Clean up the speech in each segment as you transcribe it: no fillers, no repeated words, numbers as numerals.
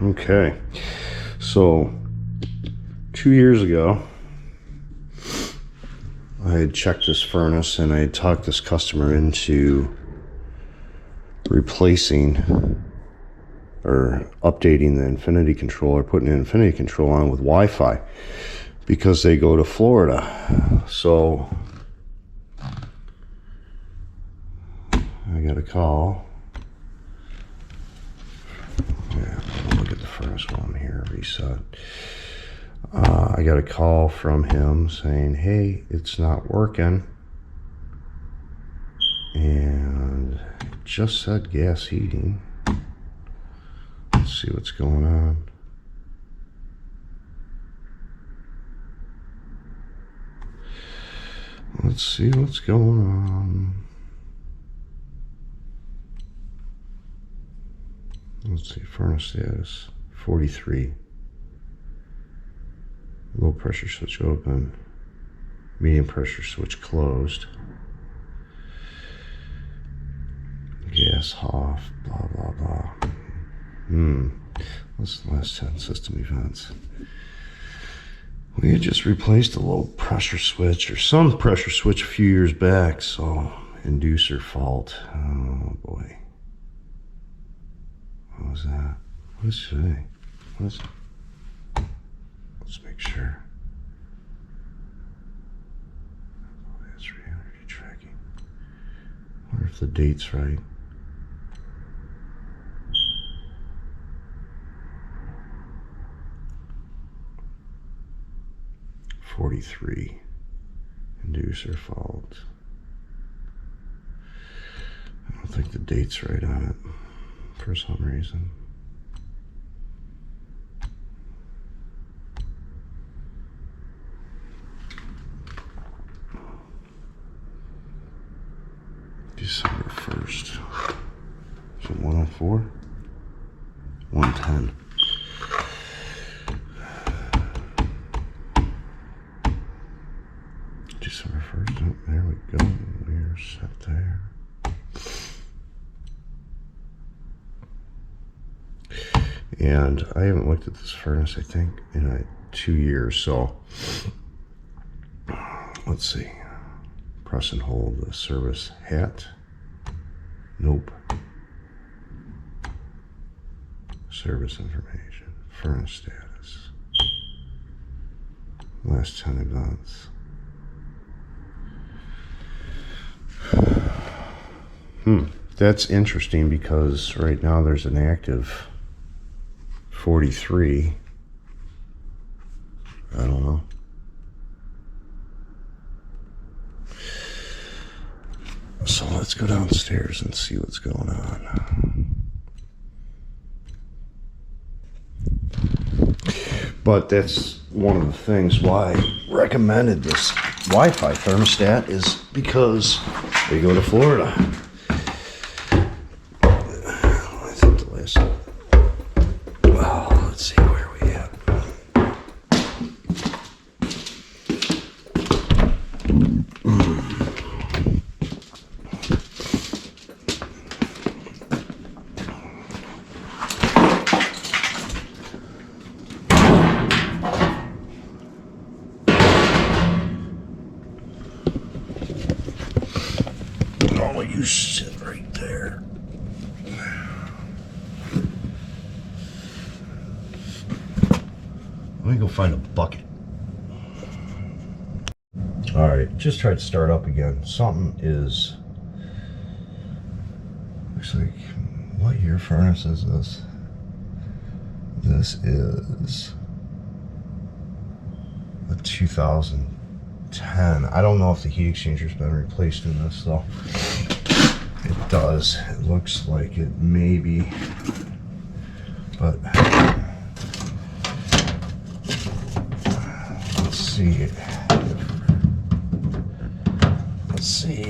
Okay, so 2 years ago I had checked this furnace and I had talked this customer into replacing or updating the infinity controller, putting an infinity control on with Wi-Fi because they go to Florida. So I got a call. Yeah, look at the furnace while I'm here. Reset. I got a call from him saying, hey, it's not working. And it just said gas heating. Let's see what's going on. Let's see what's going on. Let's see, furnace status 43. Low pressure switch open. Medium pressure switch closed. Gas off. Blah blah blah. What's the last 10 system events? We had just replaced a low pressure switch or some pressure switch a few years back, so inducer fault. Oh boy. What was that? What is today? What is it? Let's make sure. Oh, that's reality tracking. I wonder if the date's right. .43 inducer fault. I don't think the date's right on it for some reason. December 1st. Is it 104? 110. December 1st. Oh, there we go. We're set there. And I haven't looked at this furnace, I think, in 2 years. So let's see. Press and hold the service hat. Nope. Service information. Furnace status. Last 10 events. That's interesting because right now there's an active 43. I don't know. So let's go downstairs and see what's going on. But that's one of the things why I recommended this Wi-Fi thermostat is because they go to Florida. I think the last... Well, let's see where we at. Oh, you sit right there. Let me go find a bucket. All right, just tried to start up again. Something is, looks like, what year furnace is this? This is a 2010. I don't know if the heat exchanger's been replaced in this though. It does. It looks like it maybe, but let's see. Let's see.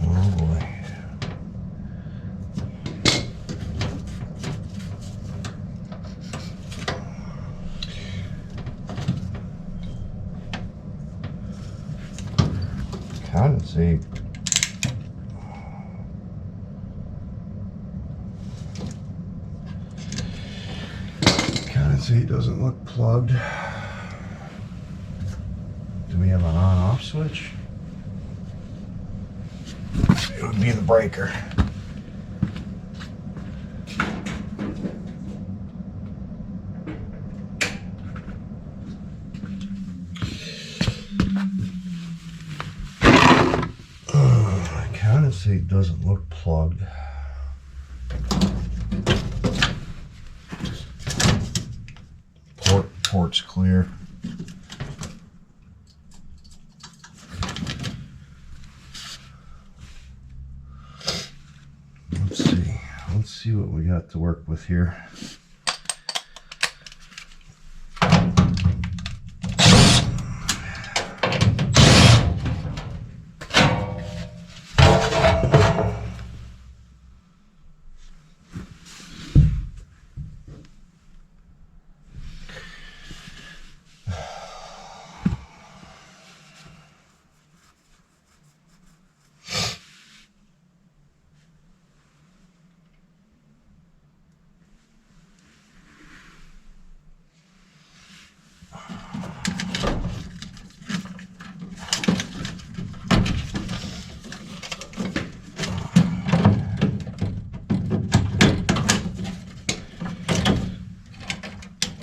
Oh boy. Condensate. See, it doesn't look plugged. Do we have an on-off switch? It would be the breaker. I kind of see it doesn't look plugged. Port's clear. Let's see what we got to work with here.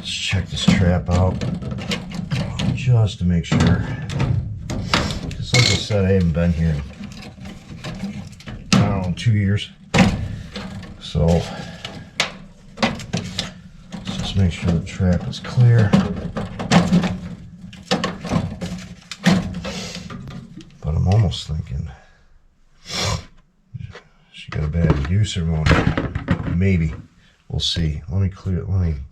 Check this trap out just to make sure, because like I said, I haven't been here in, I don't know, 2 years, so let's just make sure the trap is clear. But I'm almost thinking she got a bad inducer motor. Maybe. We'll see. Let me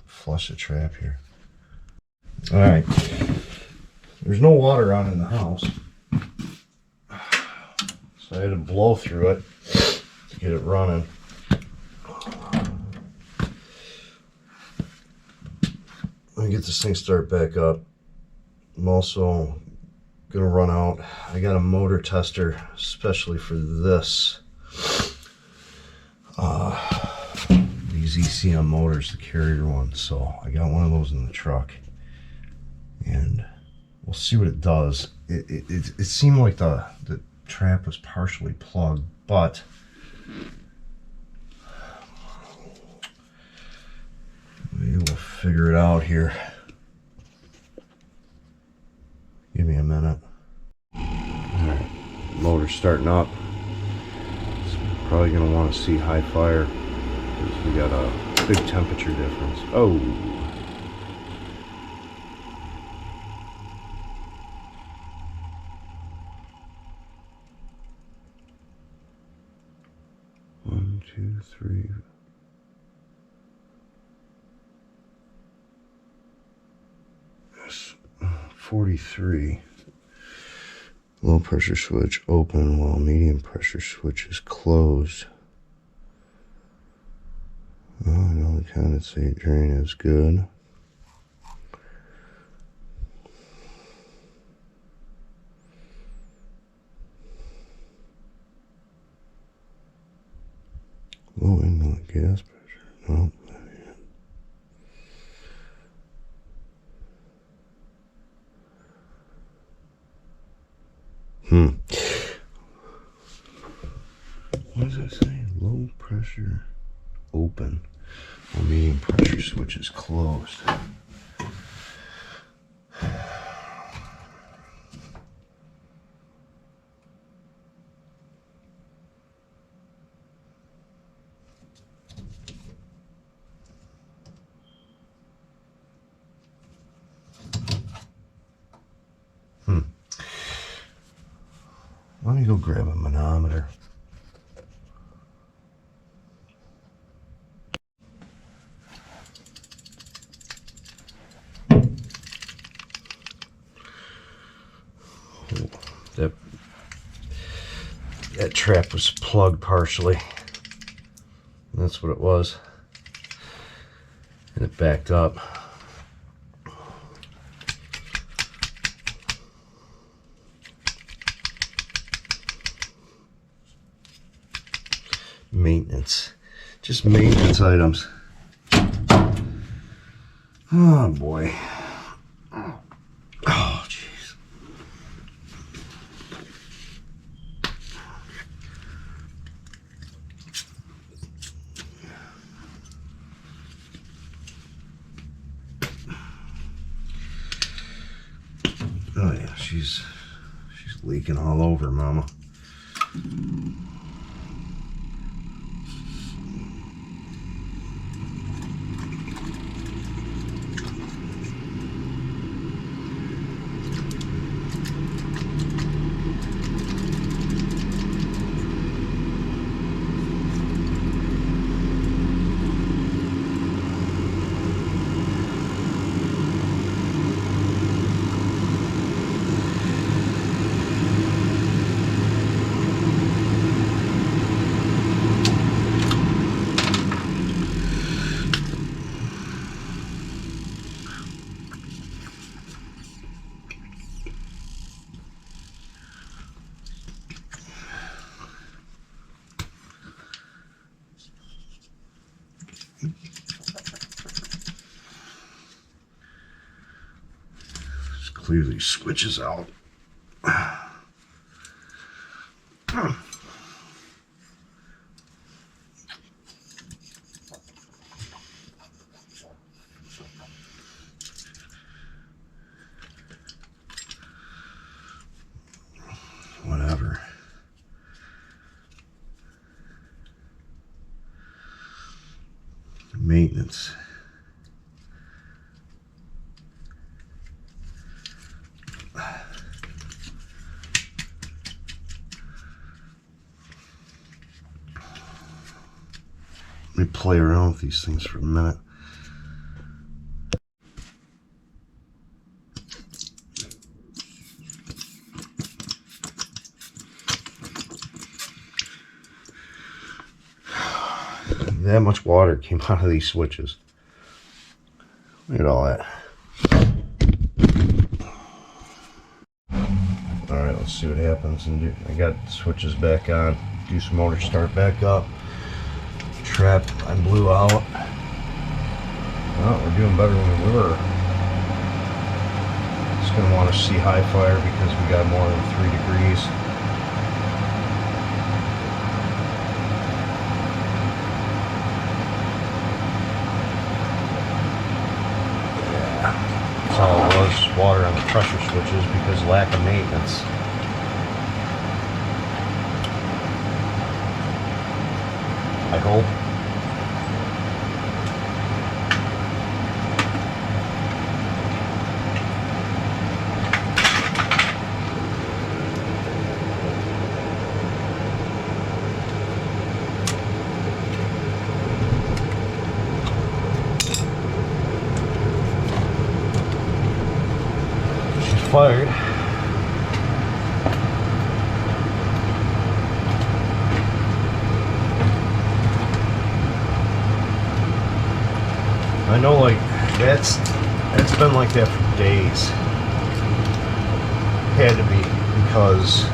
flush the trap here. All right. There's no water on in the house, so I had to blow through it to get it running. Let me get this thing started back up. I'm also gonna run out. I got a motor tester especially for this. These ECM motors, the Carrier one. So I got one of those in the truck, and we'll see what it does. It seemed like the trap was partially plugged, but we will figure it out here. Give me a minute. Alright, motor's starting up. So we're probably going to want to see high fire because we got a big temperature difference. Oh! One, two, three. Yes, 43. Low pressure switch open while medium pressure switch is closed. Oh, I know the condensate drain is good. Low inlet gas pressure. Nope. What does that say? Low pressure open while medium pressure switch is closed. Let me go grab a manometer. That trap was plugged partially. That's what it was. And it backed up. Maintenance. Just maintenance items. Oh boy. Oh jeez. Oh yeah, she's leaking all over, Mama. Just clear these switches out. Whatever. Maintenance. Let me play around with these things for a minute. That much water came out of these switches. Look at all that. Alright, let's see what happens. And I got the switches back on. Do some motor start back up. Trap I blew out. Well, we're doing better than we were. Just gonna want to see high fire because we got more than 3 degrees. That's all it was, water on the pressure switches because lack of maintenance. I hope. Fired. I know, like that's been like that for days. Had to be because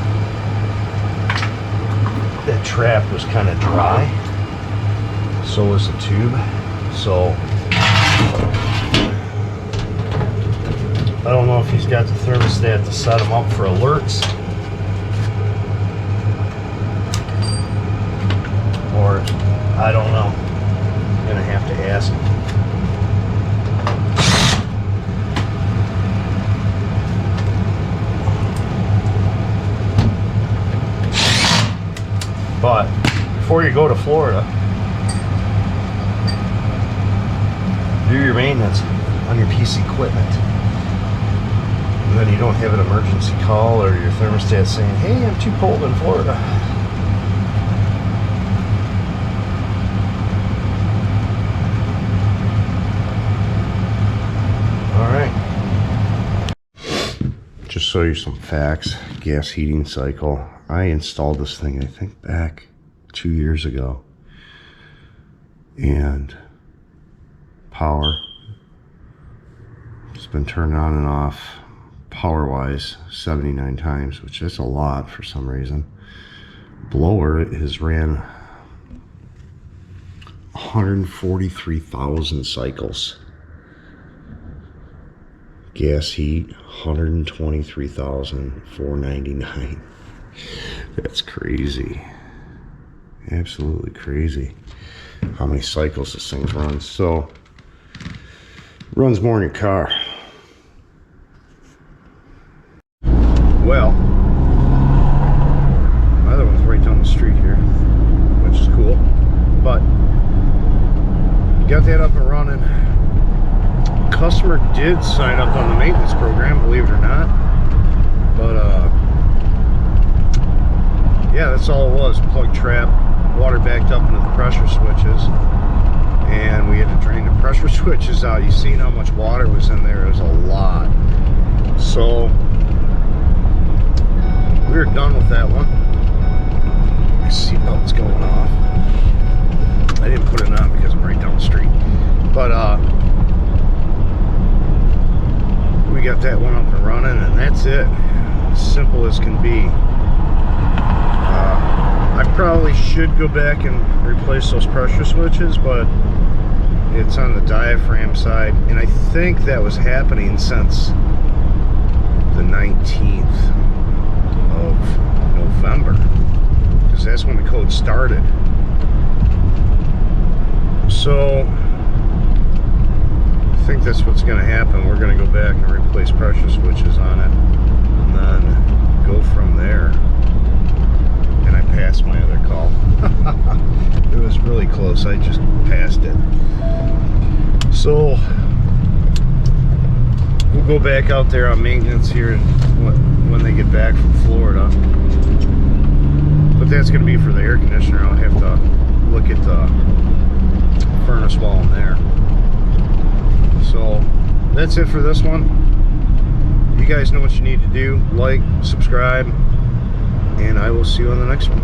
that trap was kind of dry. So was the tube. So I don't know if he's got the thermostat to set him up for alerts, or I don't know. I'm gonna have to ask him. But before you go to Florida, do your maintenance on your piece of equipment. And then you don't have an emergency call or your thermostat saying, hey, I'm too cold in Florida. Alright. Just show you some facts. Gas heating cycle. I installed this thing, I think, back 2 years ago. And power. It's been turned on and off. Power-wise 79 times, which is a lot for some reason. Blower has ran 143,000 cycles. Gas heat, $123,499. That's crazy. Absolutely crazy. How many cycles this thing runs. So, runs more in your car. Well, my other one's right down the street here, which is cool. But got that up and running. Customer did sign up on the maintenance program, believe it or not. But yeah, that's all it was. Plug trap, water backed up into the pressure switches, and we had to drain the pressure switches out. You seen how much water was in there? It was a lot. So we were done with that one. My seatbelt's going off. I didn't put it on because I'm right down the street. But we got that one up and running, and that's it. Simple as can be. I probably should go back and replace those pressure switches, but it's on the diaphragm side, and I think that was happening since the 19th of November, because that's when the code started. So I think that's what's going to happen. We're going to go back and replace pressure switches on it, and then go from there. And I passed my other call. It was really close. I just passed it. So we'll go back out there on maintenance here when they get back from Florida. But that's going to be for the air conditioner. I'll have to look at the furnace wall in there. So that's it for this one. You guys know what you need to do. Like, subscribe, and I will see you on the next one.